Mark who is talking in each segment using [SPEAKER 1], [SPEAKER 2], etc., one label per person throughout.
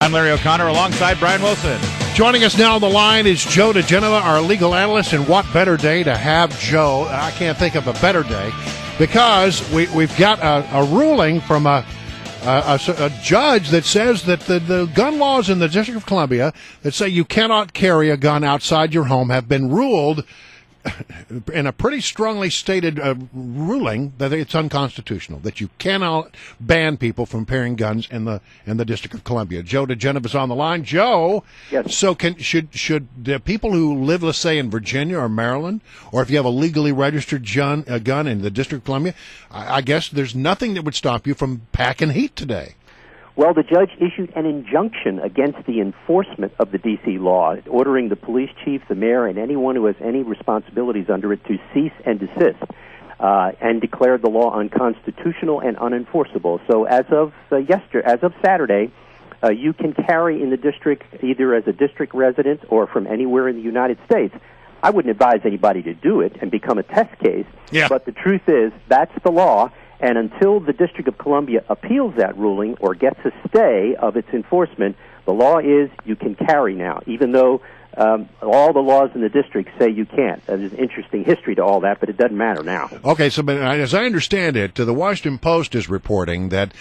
[SPEAKER 1] I'm Larry O'Connor alongside Brian Wilson.
[SPEAKER 2] Joining us now on the line is Joe diGenova, our legal analyst. And what better day to have Joe? I can't think of a better day because we've got a ruling from a judge that says that the gun laws in the District of Columbia that say you cannot carry a gun outside your home have been ruled in a pretty strongly stated ruling that it's unconstitutional, that you cannot ban people from carrying guns in the District of Columbia. Joe diGenova is on the line. Joe,
[SPEAKER 3] yes.
[SPEAKER 2] So should the people who live, let's say, in Virginia or Maryland, or if you have a legally registered gun in the District of Columbia, I guess there's nothing that would stop you from packing heat today.
[SPEAKER 3] Well, the judge issued an injunction against the enforcement of the D.C. law, ordering the police chief, the mayor, and anyone who has any responsibilities under it to cease and desist, and declared the law unconstitutional and unenforceable. So as of Saturday, you can carry in the district either as a district resident or from anywhere in the United States. I wouldn't advise anybody to do it and become a test case, but the truth is that's the law. And until the District of Columbia appeals that ruling or gets a stay of its enforcement, the law is you can carry now, even though all the laws in the district say you can't. There's an interesting history to all that, but it doesn't matter now.
[SPEAKER 2] Okay, so but as I understand it, the Washington Post is reporting that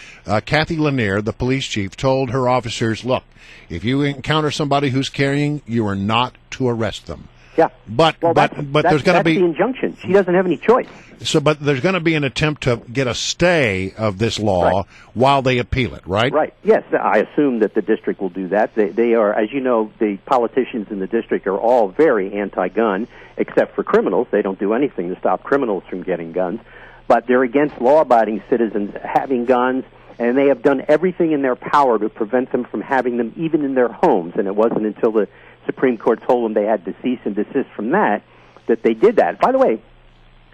[SPEAKER 2] Kathy Lanier, the police chief, told her officers, look, if you encounter somebody who's carrying, you are not to arrest them.
[SPEAKER 3] Yeah,
[SPEAKER 2] but there's going to be
[SPEAKER 3] the injunction. She doesn't have any choice.
[SPEAKER 2] So, but there's going to be an attempt to get a stay of this law while they appeal it, right?
[SPEAKER 3] Right. Yes, I assume that the district will do that. They are, as you know, the politicians in the district are all very anti-gun, except for criminals. They don't do anything to stop criminals from getting guns, but they're against law-abiding citizens having guns. And they have done everything in their power to prevent them from having them even in their homes. And it wasn't until the Supreme Court told them they had to cease and desist from that they did that. By the way,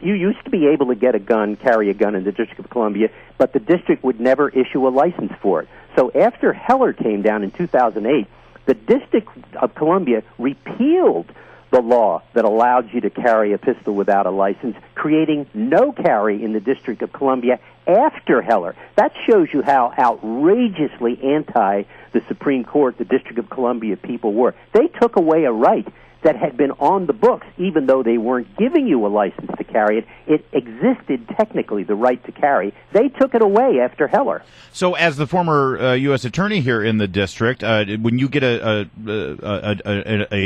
[SPEAKER 3] you used to be able to get a gun, carry a gun in the District of Columbia, but the district would never issue a license for it. So after Heller came down in 2008, the District of Columbia repealed the law that allowed you to carry a pistol without a license, creating no carry in the District of Columbia after Heller. That shows you how outrageously anti the Supreme Court, the District of Columbia people were. They took away a right that had been on the books, even though they weren't giving you a license to carry it. It existed technically, the right to carry. They took it away after Heller.
[SPEAKER 1] So as the former U.S. attorney here in the district, when you get a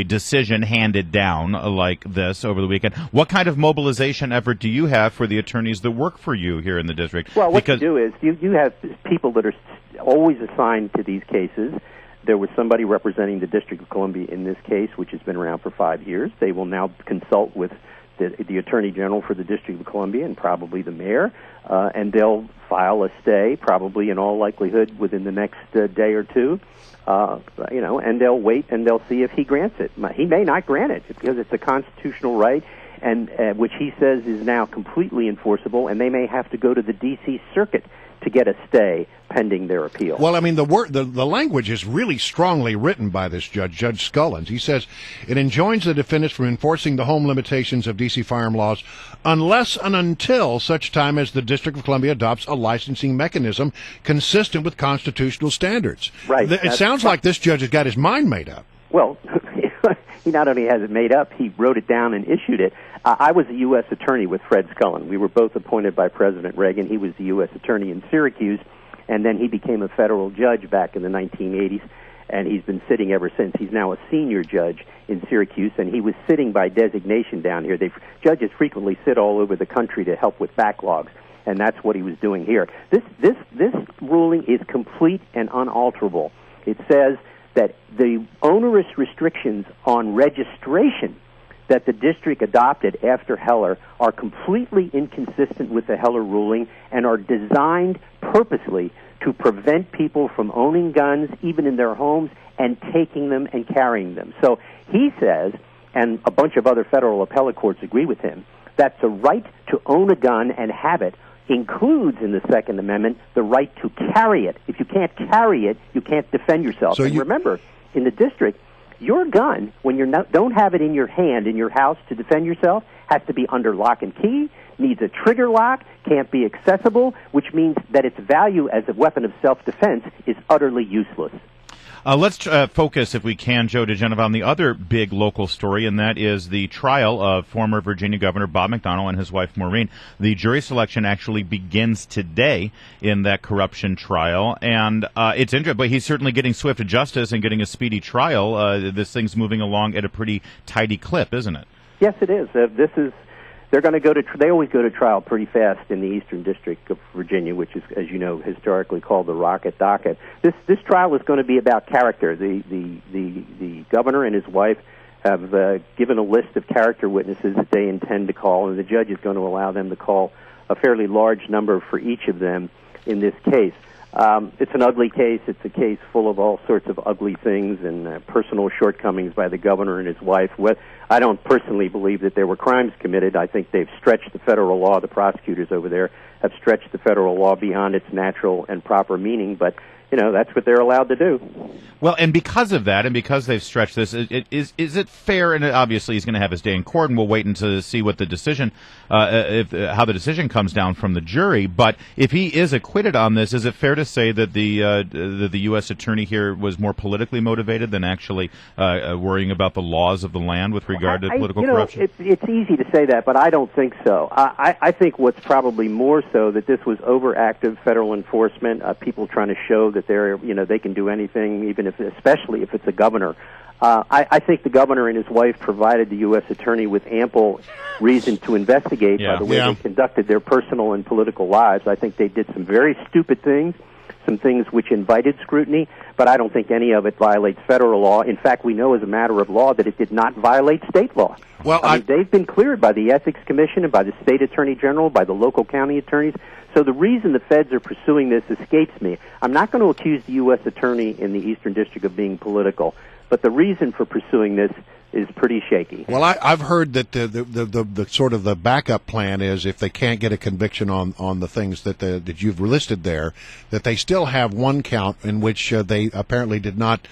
[SPEAKER 1] decision handed down like this over the weekend, what kind of mobilization effort do you have for the attorneys that work for you here in the district?
[SPEAKER 3] Well, what you do is you have people that are always assigned to these cases. There was somebody representing the District of Columbia in this case, which has been around for 5 years. They will now consult with the Attorney General for the District of Columbia and probably the mayor, and they'll file a stay, probably in all likelihood within the next day or two. And they'll wait and they'll see if he grants it. He may not grant it because it's a constitutional right, and which he says is now completely enforceable, and they may have to go to the D.C. Circuit to get a stay pending their appeal.
[SPEAKER 2] Well, I mean, the language is really strongly written by this judge, Judge Scullins. He says it enjoins the defendants from enforcing the home limitations of D.C. firearm laws unless and until such time as the District of Columbia adopts a licensing mechanism consistent with constitutional standards.
[SPEAKER 3] Right.
[SPEAKER 2] It sounds like this judge has got his mind made up.
[SPEAKER 3] Well, he not only has it made up, he wrote it down and issued it. I was a U.S. attorney with Fred Scullin. We were both appointed by President Reagan. He was the U.S. attorney in Syracuse, and then he became a federal judge back in the 1980s, and he's been sitting ever since. He's now a senior judge in Syracuse, and he was sitting by designation down here. Judges frequently sit all over the country to help with backlogs, and that's what he was doing here. This ruling is complete and unalterable. It says that the onerous restrictions on registration that the district adopted after Heller are completely inconsistent with the Heller ruling and are designed purposely to prevent people from owning guns, even in their homes, and taking them and carrying them. So he says, and a bunch of other federal appellate courts agree with him, that the right to own a gun and have it includes in the Second Amendment the right to carry it. If you can't carry it, you can't defend yourself. So remember, in the district, your gun, when you don't have it in your hand in your house to defend yourself, has to be under lock and key, needs a trigger lock, can't be accessible, which means that its value as a weapon of self-defense is utterly useless.
[SPEAKER 1] Let's focus, if we can, Joe diGenova, on the other big local story, and that is the trial of former Virginia Governor Bob McDonnell and his wife Maureen. The jury selection actually begins today in that corruption trial, and it's interesting, but he's certainly getting swift justice and getting a speedy trial. This thing's moving along at a pretty tidy clip, isn't it?
[SPEAKER 3] Yes, it is. They're going to go to. They always go to trial pretty fast in the Eastern District of Virginia, which is, as you know, historically called the Rocket Docket. This trial is going to be about character. The governor and his wife have given a list of character witnesses that they intend to call, and the judge is going to allow them to call a fairly large number for each of them in this case. It's an ugly case. It's a case full of all sorts of ugly things and personal shortcomings by the governor and his wife. I don't personally believe that there were crimes committed. I think they've stretched the federal law. The prosecutors over there have stretched the federal law beyond its natural and proper meaning, but that's what they're allowed to do.
[SPEAKER 1] Well, and because of that, and because they've stretched this, is it fair? And obviously, he's going to have his day in court, and we'll wait to see what the decision, how the decision comes down from the jury. But if he is acquitted on this, is it fair to say that the U.S. attorney here was more politically motivated than actually worrying about the laws of the land with regard to political corruption?
[SPEAKER 3] It's easy to say that, but I don't think so. I think what's probably more so that this was overactive federal enforcement, people trying to show that they can do anything, especially if it's a governor. I think the governor and his wife provided the U.S. attorney with ample reason to investigate by the way they conducted their personal and political lives. I think they did some very stupid things, some things which invited scrutiny, but I don't think any of it violates federal law. In fact, we know as a matter of law that it did not violate state law.
[SPEAKER 2] Well,
[SPEAKER 3] I mean, they've been cleared by the Ethics Commission and by the state attorney general, by the local county attorneys. So the reason the feds are pursuing this escapes me. I'm not going to accuse the U.S. attorney in the Eastern District of being political, but the reason for pursuing this is pretty shaky.
[SPEAKER 2] Well, I've heard that the sort of the backup plan is if they can't get a conviction on the things that you've listed there, that they still have one count in which they apparently did not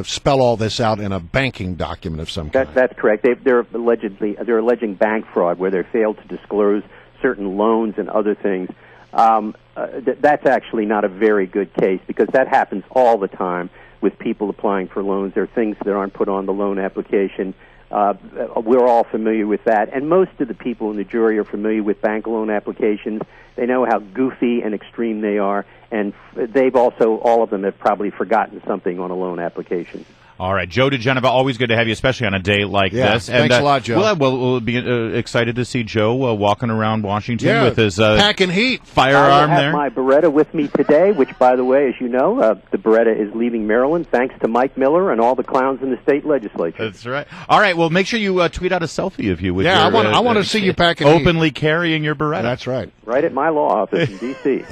[SPEAKER 2] spell all this out in a banking document of some kind.
[SPEAKER 3] That's correct. They're alleging bank fraud where they failed to disclose certain loans and other things. That's actually not a very good case because that happens all the time with people applying for loans. There are things that aren't put on the loan application. We're all familiar with that, and most of the people in the jury are familiar with bank loan applications. They know how goofy and extreme they are, and they've also, all of them have probably forgotten something on a loan application.
[SPEAKER 1] All right, Joe diGenova, always good to have you, especially on a day like this. And,
[SPEAKER 2] thanks a lot, Joe.
[SPEAKER 1] We'll be excited to see Joe walking around Washington with his
[SPEAKER 2] packing heat
[SPEAKER 1] firearm
[SPEAKER 3] I
[SPEAKER 1] there.
[SPEAKER 3] have my Beretta with me today, which, by the way, as you know, the Beretta is leaving Maryland thanks to Mike Miller and all the clowns in the state legislature.
[SPEAKER 1] That's right. All right, well, make sure you tweet out a selfie of you with your,
[SPEAKER 2] I want to see you packing
[SPEAKER 1] openly carrying your Beretta.
[SPEAKER 2] That's right.
[SPEAKER 3] Right at my law office in D.C.